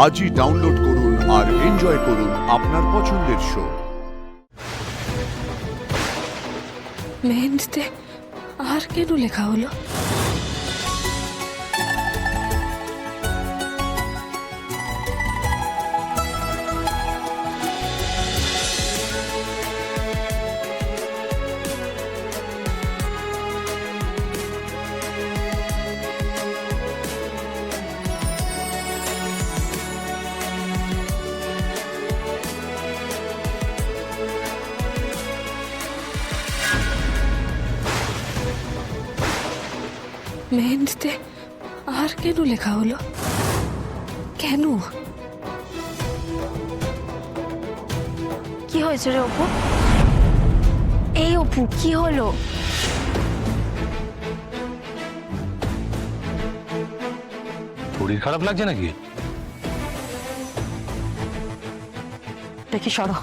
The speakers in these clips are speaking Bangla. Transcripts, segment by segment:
আজই ডাউনলোড করুন আর এনজয় করুন আপনার পছন্দের শো। মেহেন্দিতে আর কেন লেখা হলো? মেহেন্দিতে আর কেন লেখা হলো? কেন? কি হয়েছে রে অপু? এই অপু, কি হলো? শরীর খারাপ লাগছে নাকি? দেখি সরো।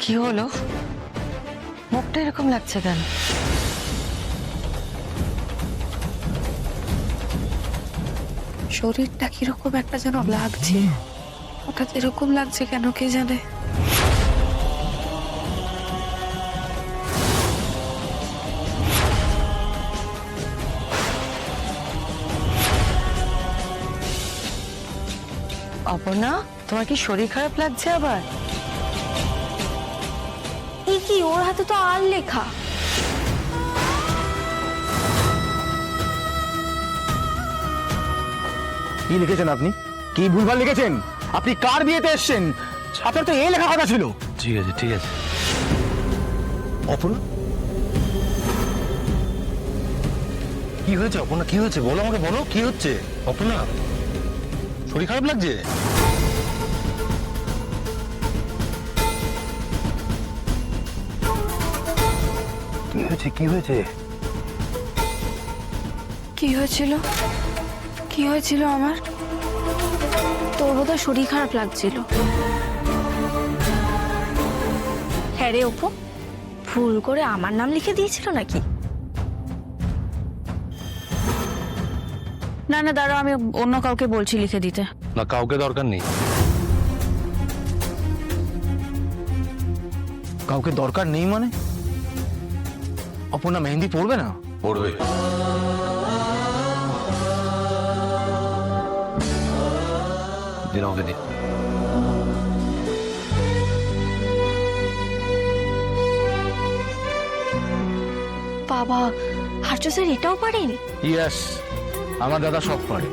কি হলো? মুখটা এরকম লাগছে কেন? শরীরটা কিরকম একটা যেন লাগছে, হঠাৎ এরকম লাগছে কেন কে জানে। অপর্ণা, তোমার কি শরীর খারাপ লাগছে আবার? এই কি, ওর হাতে তো আর লেখা। কি লিখেছেন আপনি? কি ভুলভাল লিখেছেন? আপনি কার বিয়েতে এসেছেন? আপনার তো এই লেখা কথা ছিল। ঠিক আছে ঠিক আছে। অপর্ণা, কি হয়েছে অপর্ণা? কি হয়েছে বলো, আমাকে বলো কি হচ্ছে। অপর্ণা, শরীর খারাপ লাগছে? কি হয়েছে কি হয়েছে? কি হয়েছিল? কি হয়েছিল আমার? তোর বোধহয় শরীর খারাপ লাগছিল। হ্যাঁ রে অপু, ভুল করে আমার নাম লিখে দিয়েছিল নাকি? না না দাঁড়াও, আমি অন্য কাউকে বলছি লিখে দিতে। না, কাউকে দরকার নেই। কাউকে দরকার নেই মানে? অপর্ণা মেহেন্দি পড়বে না? পড়বে। দিন ওকে দিন। বাবা, হার্য স্যার এটাও পারেন? ইয়েস, আমার দাদা সব পারে।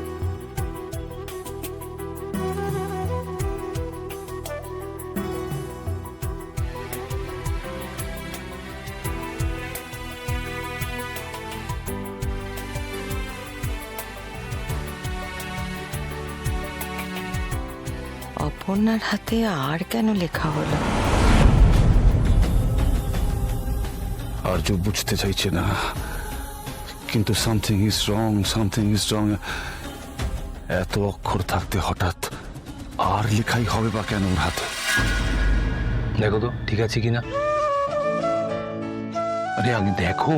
অপর্ণার হাতে আর কেন লেখা হলো? আর্য বুঝতে চাইছে না, কিন্তু something is wrong, something is wrong. এত অক্ষর থাকতে হঠাৎ আর লেখাই হবে বা কেন ওর হাতে? দেখো তো ঠিক আছে কিনা। আরে আগে দেখো।